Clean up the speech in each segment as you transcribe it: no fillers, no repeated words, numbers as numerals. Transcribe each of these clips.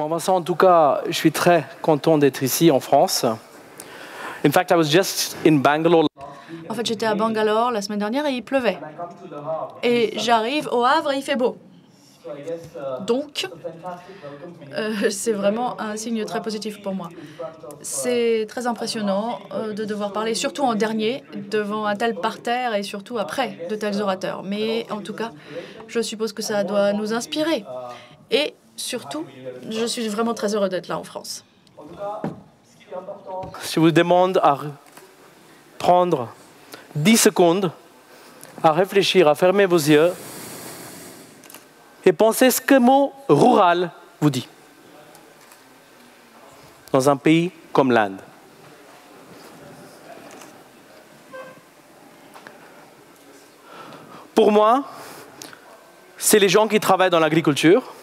Bon, Vincent, en tout cas, je suis très content d'être ici en France. In fact, I was just in Bangalore. En fait, j'étais à Bangalore la semaine dernière et il pleuvait. Et j'arrive au Havre et il fait beau. Donc, c'est vraiment un signe très positif pour moi. C'est très impressionnant de devoir parler, surtout en dernier, devant un tel parterre et surtout après de tels orateurs. Mais en tout cas, je suppose que ça doit nous inspirer. Et surtout, je suis vraiment très heureux d'être là en France. Je vous demande à prendre 10 secondes, à réfléchir, à fermer vos yeux et pensez ce que le mot « rural » vous dit dans un pays comme l'Inde. Pour moi, c'est les gens qui travaillent dans l'agriculture,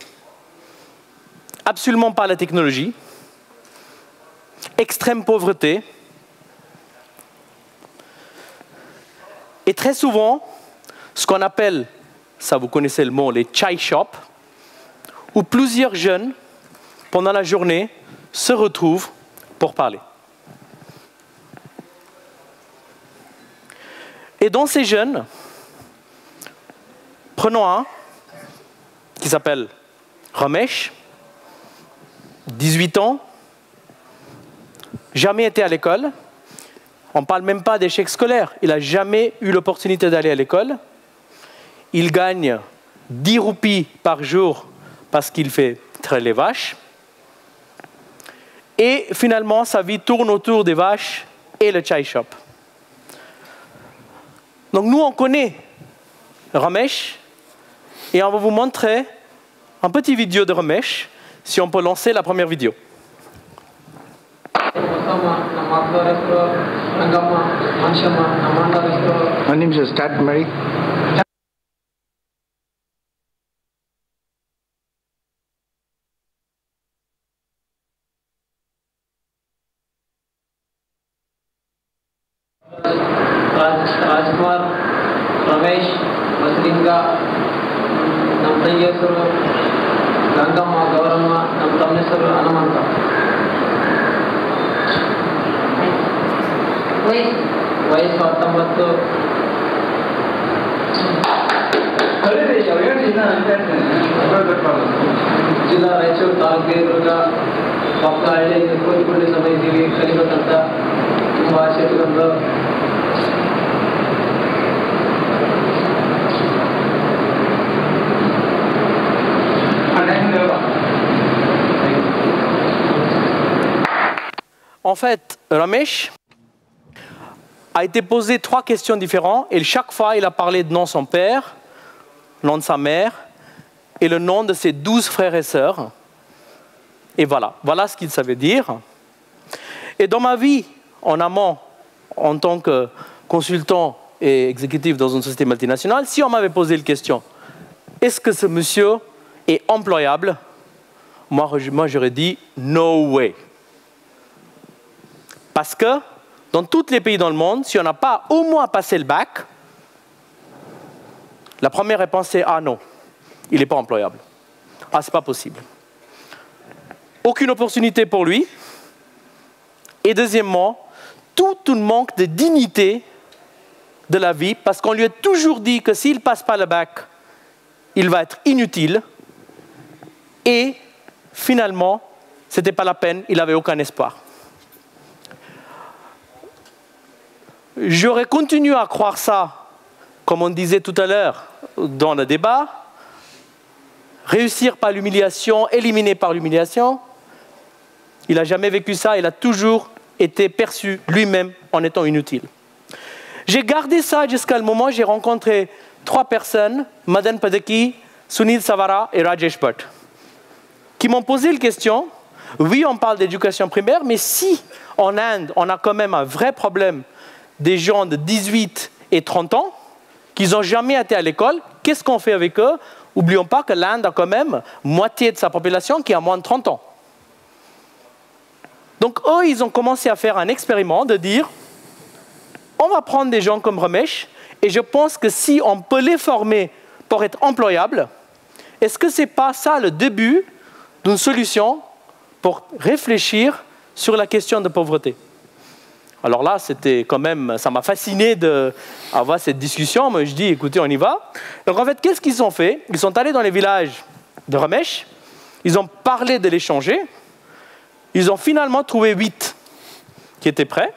absolument pas la technologie, extrême pauvreté, et très souvent, ce qu'on appelle, ça vous connaissez le mot, les chai shops, où plusieurs jeunes, pendant la journée, se retrouvent pour parler. Et dans ces jeunes, prenons un qui s'appelle Ramesh, 18 ans, jamais été à l'école. On ne parle même pas d'échec scolaire. Il n'a jamais eu l'opportunité d'aller à l'école. Il gagne 10 roupies par jour parce qu'il fait traire les vaches. Et finalement, sa vie tourne autour des vaches et le chai shop. Donc nous, on connaît Ramesh et on va vous montrer un petit vidéo de Ramesh, si on peut lancer la première vidéo. My name is Tad Murray. Rajkumar, Ramesh, Maslinga, Namprayesuru, Gangama, Gaurama, Namtamnesuru, Anamanta. ವಯಸ್ಸು 19 ಜಿಲ್ಲಾ ರಾಯಚೂರು ತಾಲೂಕಿನ ಪಕ್ಕ ಹಳ್ಳಿ ಕೋರಿಕೊಳ್ಳಿ ಸಮಯದಲ್ಲಿ ಕಲಿಬೇಕಂತ ತುಂಬ ಆಸೆ ಇಟ್ಕೊಂಡು En fait, Ramesh a été posé 3 questions différentes et chaque fois, il a parlé de nom de son père, nom de sa mère et le nom de ses 12 frères et sœurs. Et voilà, voilà ce qu'il savait dire. Et dans ma vie, en amont, en tant que consultant et exécutif dans une société multinationale, si on m'avait posé la question, est-ce que ce monsieur est employable? Moi j'aurais dit « no way ». Parce que dans tous les pays dans le monde, si on n'a pas au moins passé le bac, la première réponse c'est « ah non, il n'est pas employable. Ah, c'est pas possible. » Aucune opportunité pour lui. Et deuxièmement, tout un manque de dignité de la vie, parce qu'on lui a toujours dit que s'il ne passe pas le bac, il va être inutile. Et finalement, ce n'était pas la peine, il n'avait aucun espoir. J'aurais continué à croire ça, comme on disait tout à l'heure dans le débat, réussir par l'humiliation, éliminer par l'humiliation. Il n'a jamais vécu ça, il a toujours été perçu lui-même en étant inutile. J'ai gardé ça jusqu'à le moment où j'ai rencontré 3 personnes, Madan Padaki, Sunil Savara et Rajesh Bhatt, qui m'ont posé la question, oui, on parle d'éducation primaire, mais si en Inde, on a quand même un vrai problème des gens de 18 et 30 ans qui n'ont jamais été à l'école, qu'est-ce qu'on fait avec eux? N'oublions pas que l'Inde a quand même moitié de sa population qui a moins de 30 ans. Donc eux, ils ont commencé à faire un expériment de dire on va prendre des gens comme Ramesh et je pense que si on peut les former pour être employables, est-ce que ce n'est pas ça le début d'une solution pour réfléchir sur la question de pauvreté. Alors là, c'était quand même, ça m'a fasciné d'avoir cette discussion. Moi, je dis, écoutez, on y va. Donc en fait, qu'est-ce qu'ils ont fait? Ils sont allés dans les villages de Ramesh, ils ont parlé de l'échanger, ils ont finalement trouvé 8 qui étaient prêts.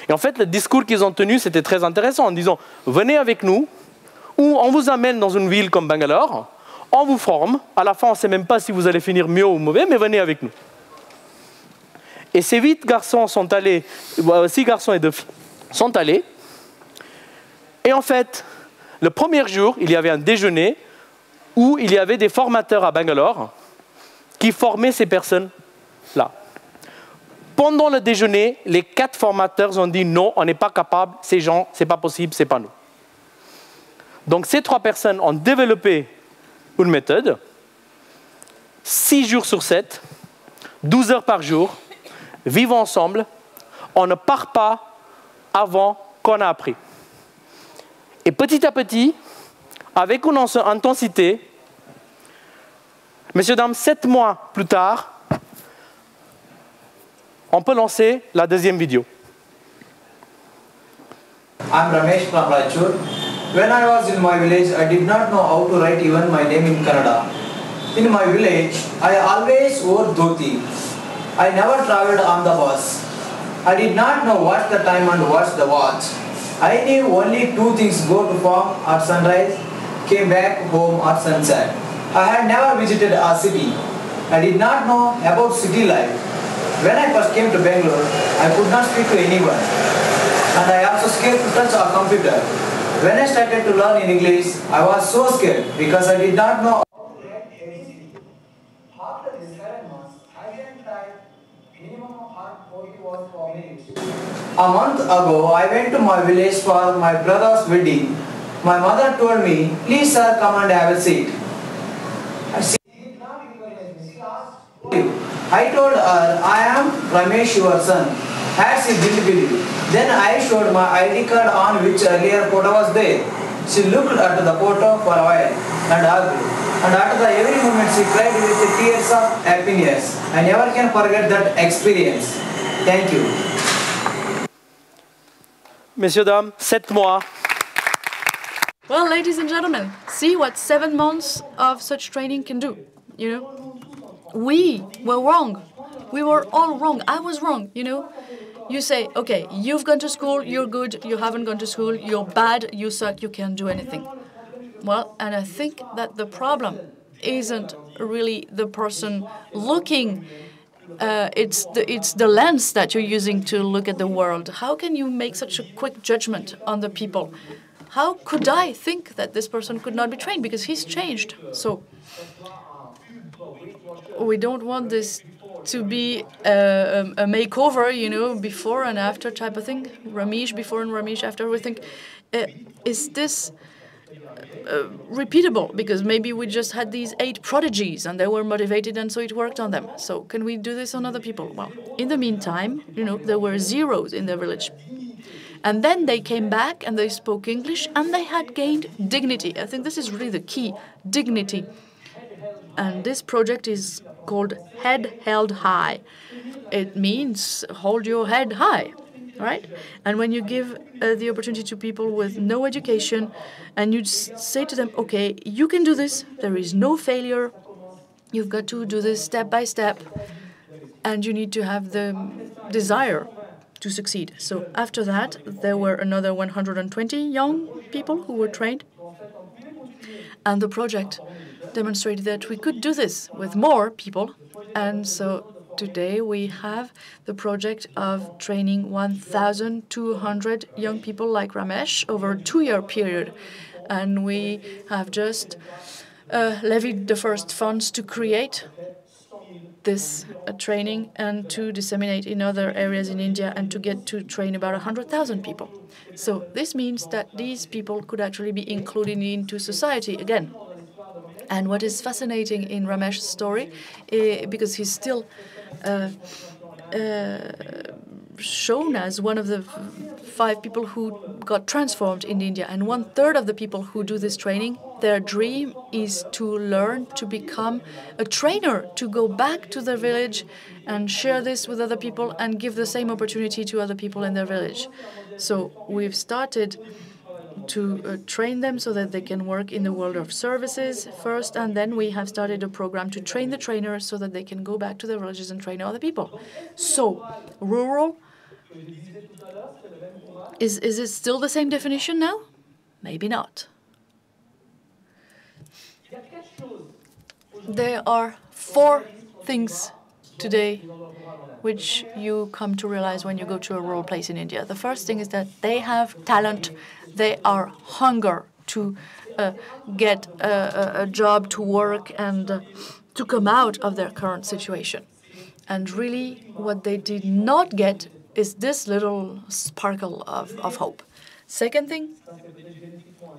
Et en fait, le discours qu'ils ont tenu, c'était très intéressant en disant, venez avec nous, ou on vous amène dans une ville comme Bangalore, on vous forme, à la fin, on ne sait même pas si vous allez finir mieux ou mauvais, mais venez avec nous. Et ces 8 garçons sont allés, 6 garçons et 2 filles sont allés. Et en fait, le premier jour, il y avait un déjeuner où il y avait des formateurs à Bangalore qui formaient ces personnes-là. Pendant le déjeuner, les 4 formateurs ont dit non, on n'est pas capable, ces gens, ce n'est pas possible, ce n'est pas nous. Donc ces 3 personnes ont développé une méthode, 6 jours sur 7, 12 heures par jour, vivons ensemble, on ne part pas avant qu'on a appris. Et petit à petit, avec une intensité, messieurs, dames, 7 mois plus tard, on peut lancer la deuxième vidéo. I'm Ramesh from Raichur. When I was in my village, I did not know how to write even my name in Kannada. In my village, I always wore dhoti. I never traveled on the bus. I did not know what's the time and what's the watch. I knew only 2 things: go to farm at sunrise, came back home at sunset. I had never visited a city. I did not know about city life. When I first came to Bangalore, I could not speak to anyone. And I also scared to touch a computer. When I started to learn in English, I was so scared because I did not know how to read ABC. After these 7 months, I didn't type minimum of 40 words per minute. A month ago, I went to my village for my brother's wedding. My mother told me, please sir, come and have a seat. I told her, I am Ramesh, your son. As she didn't believe. Then I showed my ID card on which earlier photo was there. She looked at the photo for a while and hugged. And after every moment she cried with tears of happiness. I never can forget that experience. Thank you. Messieurs, dames, 7 mois. Well, ladies and gentlemen, see what 7 months of such training can do, you know? We were wrong. We were all wrong. I was wrong, you know? You say, okay, you've gone to school, you're good, you haven't gone to school, you're bad, you suck, you can't do anything. Well, and I think that the problem isn't really the person looking, it's the lens that you're using to look at the world. How can you make such a quick judgment on the people? How could I think that this person could not be trained? Because he's changed. So we don't want this to be a makeover, you know, before and after type of thing. Ramesh before and Ramesh after. We think, is this repeatable? Because maybe we just had these 8 prodigies and they were motivated and so it worked on them. So can we do this on other people? Well, in the meantime, you know, there were zeros in the village. And then they came back and they spoke English and they had gained dignity. I think this is really the key, dignity. And this project is called Head Held High. It means hold your head high, right? And when you give the opportunity to people with no education and you say to them, okay, you can do this, there is no failure, you've got to do this step by step, and you need to have the desire to succeed. So after that, there were another 120 young people who were trained. And the project demonstrated that we could do this with more people. And so today we have the project of training 1,200 young people like Ramesh over a 2-year period. And we have just levied the first funds to create this training and to disseminate in other areas in India and to get to train about 100,000 people. So this means that these people could actually be included into society again. And what is fascinating in Ramesh's story, because he's still shown as one of the 5 people who got transformed in India. And 1/3 of the people who do this training, their dream is to learn to become a trainer, to go back to their village and share this with other people and give the same opportunity to other people in their village. So we've started to train them so that they can work in the world of services first, and then we have started a program to train the trainers so that they can go back to their villages and train other people. So, rural, is it still the same definition now? Maybe not. There are 4 things today which you come to realize when you go to a rural place in India. The first thing is that they have talent, they are hunger to get a job, to work, and to come out of their current situation. And really, what they did not get is this little sparkle of hope. Second thing,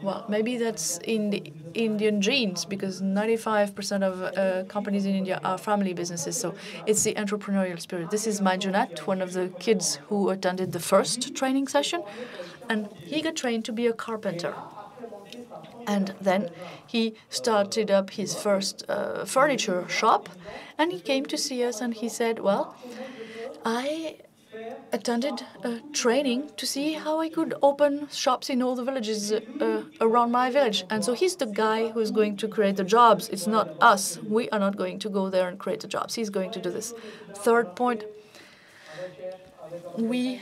well, maybe that's in the Indian genes, because 95% of companies in India are family businesses, so it's the entrepreneurial spirit. This is Manjunath, one of the kids who attended the first training session, and he got trained to be a carpenter. And then he started up his first furniture shop, and he came to see us and he said, well, I attended a training to see how I could open shops in all the villages around my village. And so he's the guy who's going to create the jobs. It's not us. We are not going to go there and create the jobs. He's going to do this. Third point, we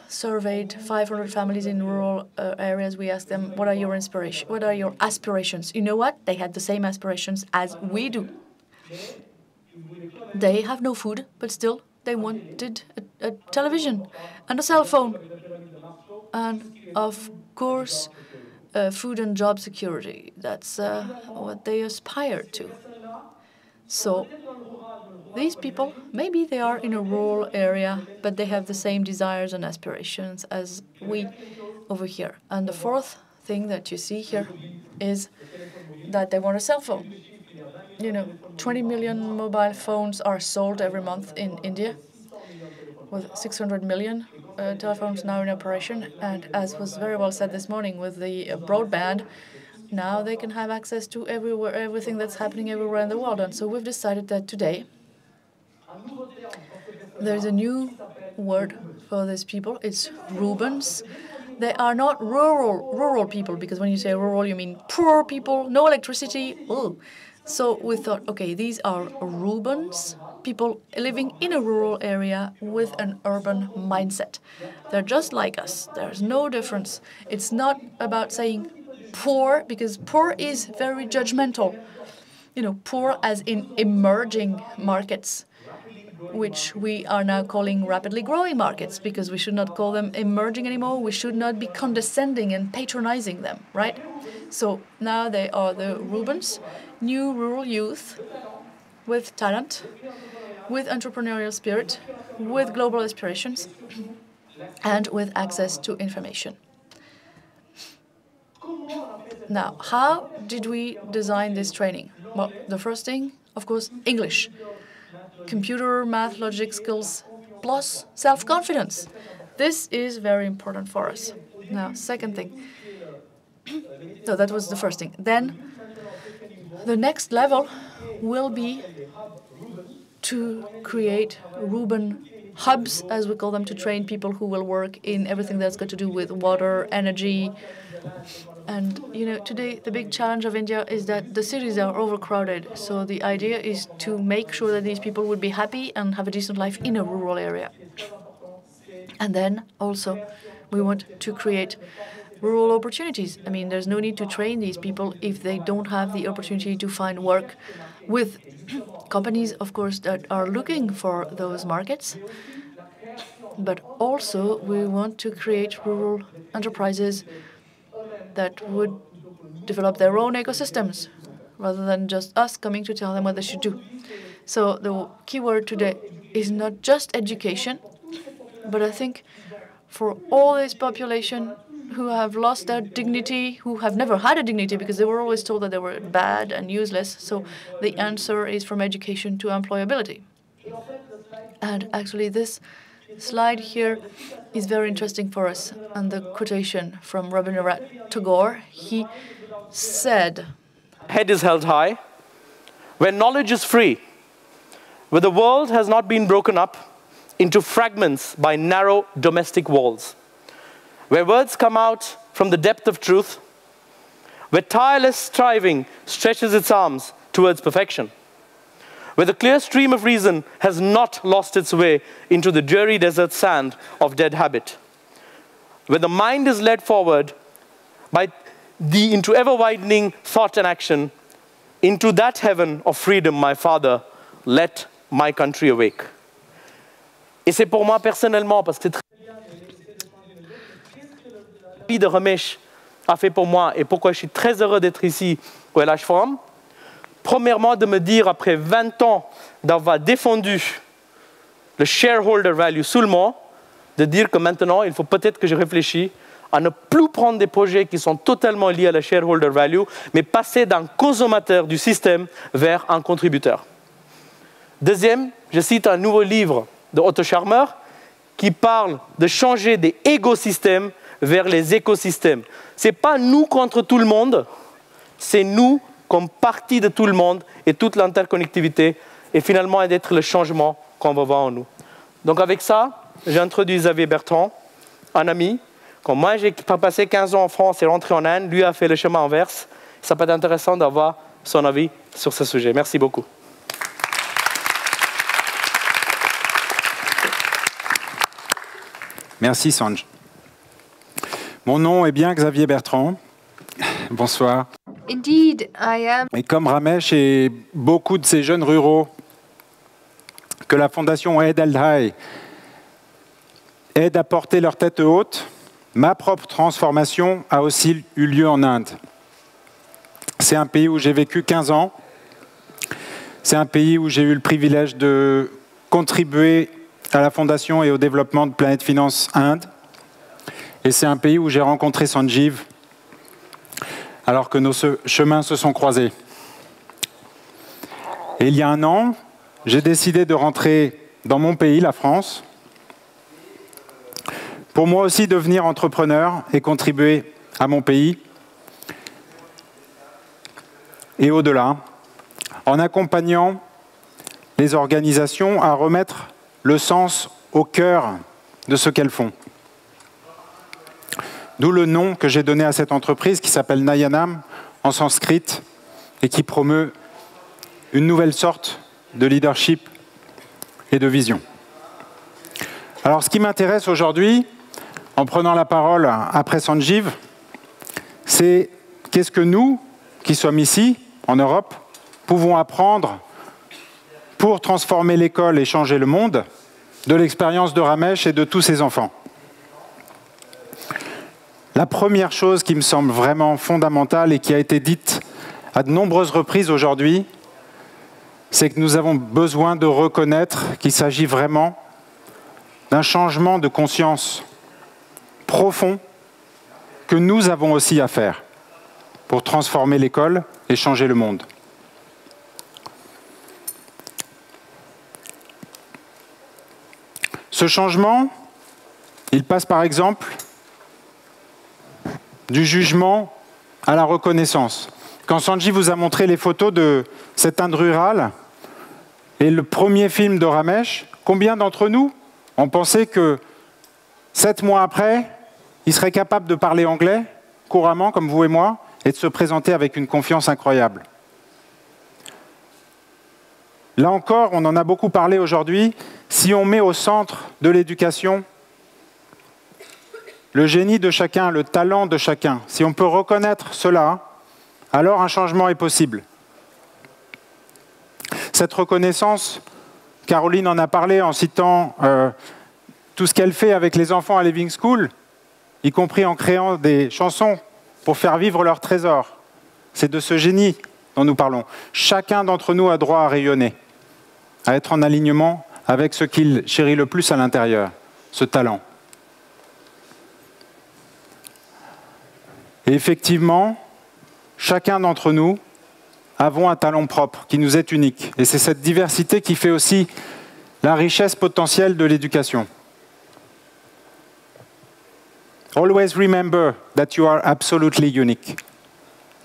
surveyed 500 families in rural areas. We asked them, what are your inspiration? What are your aspirations? You know what? They had the same aspirations as we do. They have no food, but still they wanted a television and a cell phone. And of course, food and job security. That's what they aspire to. So these people, maybe they are in a rural area, but they have the same desires and aspirations as we over here. And the fourth thing that you see here is that they want a cell phone. You know, 20 million mobile phones are sold every month in India, with 600 million telephones now in operation. And as was very well said this morning, with the broadband, now they can have access to everything that's happening everywhere in the world. And so we've decided that today there's a new word for these people. It's Rubens. They are not rural people, because when you say rural, you mean poor people, no electricity. Ooh. So we thought, okay, these are Rubens, people living in a rural area with an urban mindset. They're just like us. There's no difference. It's not about saying poor, because poor is very judgmental. You know, poor as in emerging markets, which we are now calling rapidly growing markets, because we should not call them emerging anymore. We should not be condescending and patronizing them, right? So now they are the Rubens, new rural youth with talent, with entrepreneurial spirit, with global aspirations, and with access to information. Now, how did we design this training? Well, the first thing, of course, English. Computer, math, logic skills, plus self-confidence. This is very important for us. Now, second thing. So that was the first thing. Then the next level will be to create Ruben hubs, as we call them, to train people who will work in everything that's got to do with water, energy. And, you know, today the big challenge of India is that the cities are overcrowded. So the idea is to make sure that these people would be happy and have a decent life in a rural area. And then also we want to create rural opportunities. I mean, there's no need to train these people if they don't have the opportunity to find work with companies, of course, that are looking for those markets. But also we want to create rural enterprises that would develop their own ecosystems, rather than just us coming to tell them what they should do. So the key word today is not just education, but I think for all this population who have lost their dignity, who have never had a dignity because they were always told that they were bad and useless, so the answer is from education to employability. And actually, this slide here is very interesting for us. And the quotation from Rabindranath Tagore, he said, Head is held high, where knowledge is free, where the world has not been broken up into fragments by narrow domestic walls, where words come out from the depth of truth, where tireless striving stretches its arms towards perfection, where the clear stream of reason has not lost its way into the dreary desert sand of dead habit, where the mind is led forward into ever-widening thought and action, into that heaven of freedom, my Father, let my country awake. Et c'est pour moi personnellement, parce que c'est très bien de Ramesh a fait pour moi et pourquoi je suis très heureux d'être ici au LH Forum. Premièrement, de me dire, après 20 ans d'avoir défendu le shareholder value seulement, de dire que maintenant, il faut peut-être que je réfléchisse à ne plus prendre des projets qui sont totalement liés à la shareholder value, mais passer d'un consommateur du système vers un contributeur. Deuxième, je cite un nouveau livre de Otto Scharmer qui parle de changer des écosystèmes vers les écosystèmes. Ce n'est pas nous contre tout le monde, c'est nous comme partie de tout le monde et toute l'interconnectivité, et finalement d'être le changement qu'on va voir en nous. Donc avec ça, j'introduis Xavier Bertrand, un ami. Quand moi j'ai passé 15 ans en France et rentré en Inde, lui a fait le chemin inverse. Ça peut être intéressant d'avoir son avis sur ce sujet. Merci beaucoup. Merci Sanj. Mon nom est bien Xavier Bertrand. Bonsoir. Indeed, I am. Et comme Ramesh et beaucoup de ces jeunes ruraux que la fondation Head Held High aide à porter leur tête haute, ma propre transformation a aussi eu lieu en Inde. C'est un pays où j'ai vécu 15 ans. C'est un pays où j'ai eu le privilège de contribuer à la fondation et au développement de Planète Finance Inde. Et c'est un pays où j'ai rencontré Sanjeev alors que nos chemins se sont croisés. Et il y a un an, j'ai décidé de rentrer dans mon pays, la France, pour moi aussi devenir entrepreneur et contribuer à mon pays et au-delà, en accompagnant les organisations à remettre le sens au cœur de ce qu'elles font. D'où le nom que j'ai donné à cette entreprise qui s'appelle Nayanam en sanskrit et qui promeut une nouvelle sorte de leadership et de vision. Alors ce qui m'intéresse aujourd'hui, en prenant la parole après Sanjeev, c'est qu'est-ce que nous, qui sommes ici, en Europe, pouvons apprendre pour transformer l'école et changer le monde de l'expérience de Ramesh et de tous ses enfants. La première chose qui me semble vraiment fondamentale et qui a été dite à de nombreuses reprises aujourd'hui, c'est que nous avons besoin de reconnaître qu'il s'agit vraiment d'un changement de conscience profond que nous avons aussi à faire pour transformer l'école et changer le monde. Ce changement, il passe par exemple du jugement à la reconnaissance. Quand Sanjeev vous a montré les photos de cette Inde rurale et le premier film de Ramesh, combien d'entre nous ont pensé que 7 mois après, il serait capable de parler anglais couramment, comme vous et moi, et de se présenter avec une confiance incroyable? Là encore, on en a beaucoup parlé aujourd'hui, si on met au centre de l'éducation le génie de chacun, le talent de chacun, si on peut reconnaître cela, alors un changement est possible. Cette reconnaissance, Caroline en a parlé en citant tout ce qu'elle fait avec les enfants à Living School, y compris en créant des chansons pour faire vivre leurs trésors. C'est de ce génie dont nous parlons. Chacun d'entre nous a droit à rayonner, à être en alignement avec ce qu'il chérit le plus à l'intérieur, ce talent. Et effectivement, chacun d'entre nous avons un talent propre qui nous est unique. Et c'est cette diversité qui fait aussi la richesse potentielle de l'éducation. Always remember that you are absolutely unique,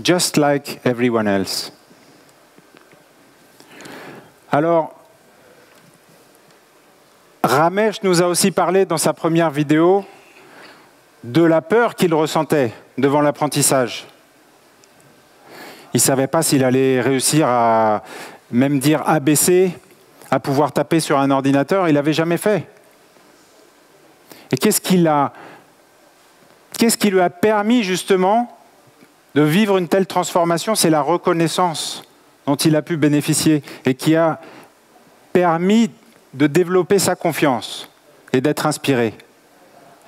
just like everyone else. Alors, Ramesh nous a aussi parlé dans sa première vidéo de la peur qu'il ressentait devant l'apprentissage. Il ne savait pas s'il allait réussir à même dire ABC, à pouvoir taper sur un ordinateur. Il n'avait jamais fait. Et qu'est-ce qui lui a permis justement de vivre une telle transformation? C'est la reconnaissance dont il a pu bénéficier et qui a permis de développer sa confiance et d'être inspiré.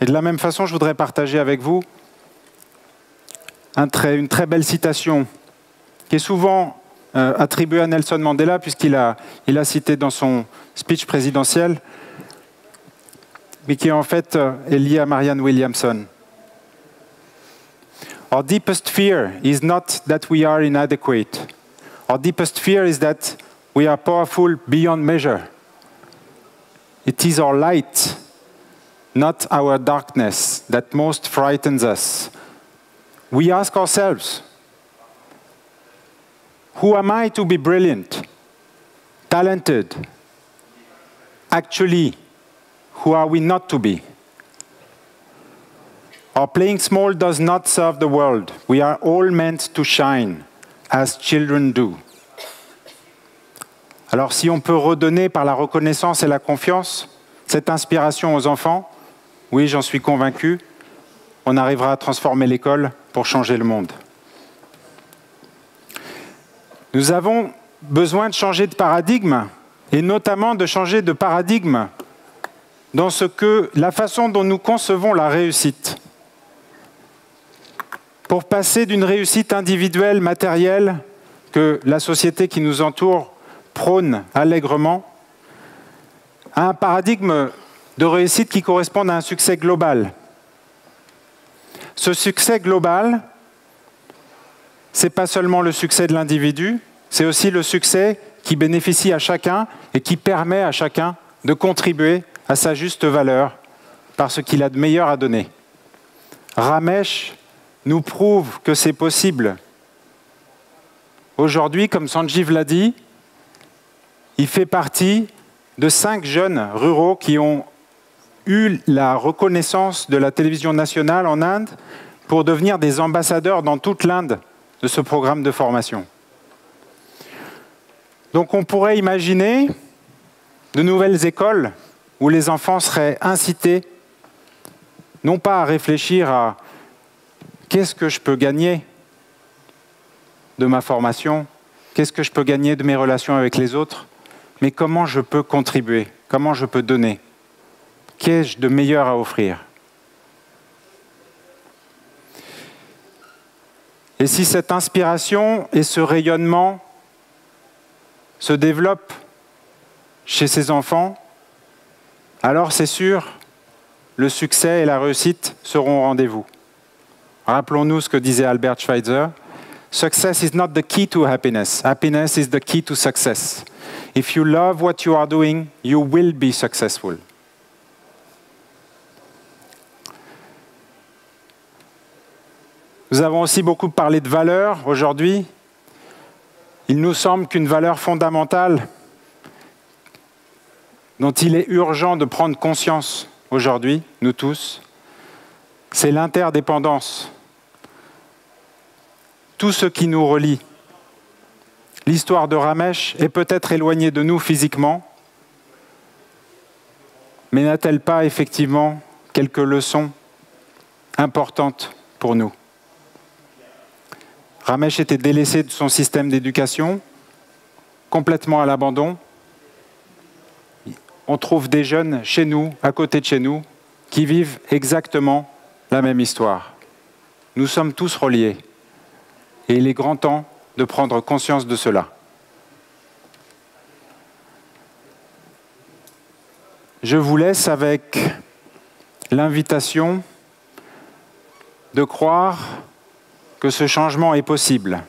Et de la même façon, je voudrais partager avec vous une très belle citation qui est souvent attribuée à Nelson Mandela, puisqu'il a cité dans son speech présidentiel, mais qui en fait est liée à Marianne Williamson. Our deepest fear is not that we are inadequate. Our deepest fear is that we are powerful beyond measure. It is our light, not our darkness, that most frightens us. We ask ourselves, who am I to be brilliant, talented? Actually, who are we not to be? Our playing small does not serve the world. We are all meant to shine, as children do. Alors si on peut redonner par la reconnaissance et la confiance cette inspiration aux enfants, oui, j'en suis convaincu, on arrivera à transformer l'école pour changer le monde. Nous avons besoin de changer de paradigme, et notamment de changer de paradigme dans la façon dont nous concevons la réussite. Pour passer d'une réussite individuelle, matérielle, que la société qui nous entoure prône allègrement, à un paradigme de réussite qui corresponde à un succès global. Ce succès global, ce n'est pas seulement le succès de l'individu, c'est aussi le succès qui bénéficie à chacun et qui permet à chacun de contribuer à sa juste valeur par ce qu'il a de meilleur à donner. Ramesh nous prouve que c'est possible. Aujourd'hui, comme Sanjeev l'a dit, il fait partie de 5 jeunes ruraux qui ont eu la reconnaissance de la télévision nationale en Inde pour devenir des ambassadeurs dans toute l'Inde de ce programme de formation. Donc on pourrait imaginer de nouvelles écoles où les enfants seraient incités non pas à réfléchir à qu'est-ce que je peux gagner de ma formation, qu'est-ce que je peux gagner de mes relations avec les autres, mais comment je peux contribuer, comment je peux donner, qu'ai-je de meilleur à offrir. Et si cette inspiration et ce rayonnement se développent chez ces enfants, alors c'est sûr, le succès et la réussite seront au rendez-vous. Rappelons-nous ce que disait Albert Schweitzer. Success is not the key to happiness. Happiness is the key to success. If you love what you are doing, you will be successful. Nous avons aussi beaucoup parlé de valeurs aujourd'hui. Il nous semble qu'une valeur fondamentale dont il est urgent de prendre conscience aujourd'hui, nous tous, c'est l'interdépendance. Tout ce qui nous relie. L'histoire de Ramesh est peut-être éloignée de nous physiquement, mais n'a-t-elle pas effectivement quelques leçons importantes pour nous? Ramesh était délaissé de son système d'éducation, complètement à l'abandon. On trouve des jeunes chez nous, à côté de chez nous, qui vivent exactement la même histoire. Nous sommes tous reliés. Et il est grand temps de prendre conscience de cela. Je vous laisse avec l'invitation de croire que ce changement est possible.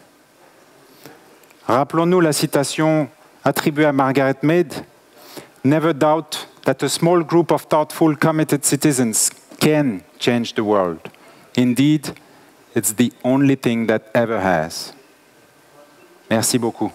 Rappelons-nous la citation attribuée à Margaret Mead, « never doubt that a small group of thoughtful, committed citizens can change the world. Indeed, it's the only thing that ever has. Merci beaucoup.